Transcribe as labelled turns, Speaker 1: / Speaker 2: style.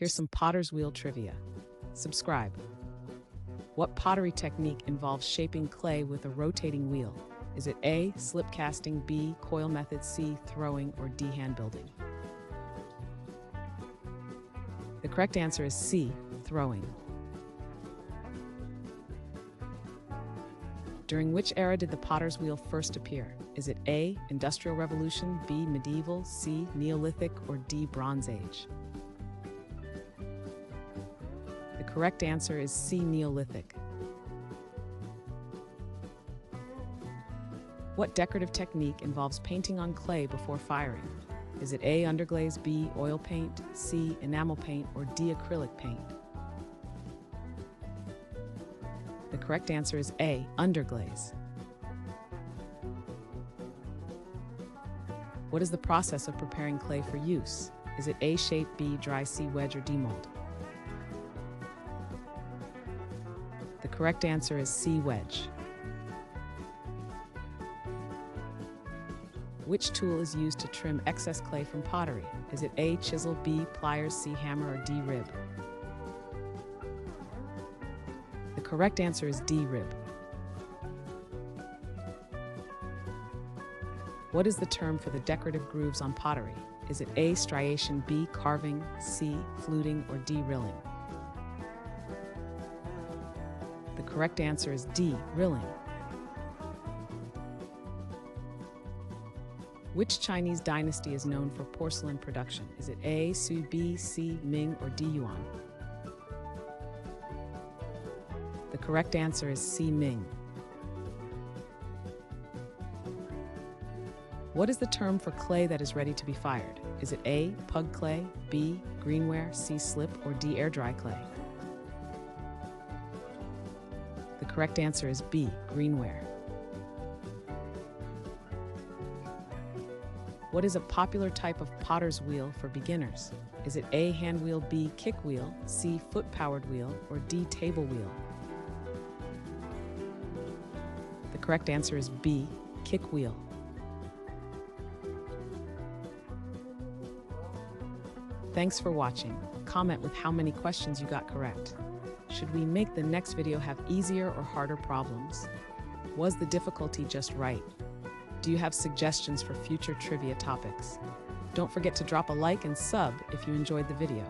Speaker 1: Here's some potter's wheel trivia. Subscribe. What pottery technique involves shaping clay with a rotating wheel? Is it A, slip casting, B, coil method, C, throwing, or D, hand building? The correct answer is C, throwing. During which era did the potter's wheel first appear? Is it A, Industrial Revolution, B, Medieval, C, Neolithic, or D, Bronze Age? The correct answer is C, Neolithic. What decorative technique involves painting on clay before firing? Is it A, underglaze, B, oil paint, C, enamel paint, or D, acrylic paint? The correct answer is A, underglaze. What is the process of preparing clay for use? Is it A, shape, B, dry, C, wedge, or D, mold? The correct answer is C, wedge. Which tool is used to trim excess clay from pottery? Is it A, chisel, B, pliers, C, hammer, or D, rib? The correct answer is D, rib. What is the term for the decorative grooves on pottery? Is it A, striation, B, carving, C, fluting, or D, rilling? The correct answer is D, rilling. Which Chinese dynasty is known for porcelain production? Is it A, Sui, B, C, Ming, or D, Yuan? The correct answer is C, Ming. What is the term for clay that is ready to be fired? Is it A, pug clay, B, greenware, C, slip, or D, air dry clay? The correct answer is B, greenware. What is a popular type of potter's wheel for beginners? Is it A, hand wheel, B, kick wheel, C, foot-powered wheel, or D, table wheel? The correct answer is B, kick wheel. Thanks for watching. Comment with how many questions you got correct. Should we make the next video have easier or harder problems? Was the difficulty just right? Do you have suggestions for future trivia topics? Don't forget to drop a like and sub if you enjoyed the video.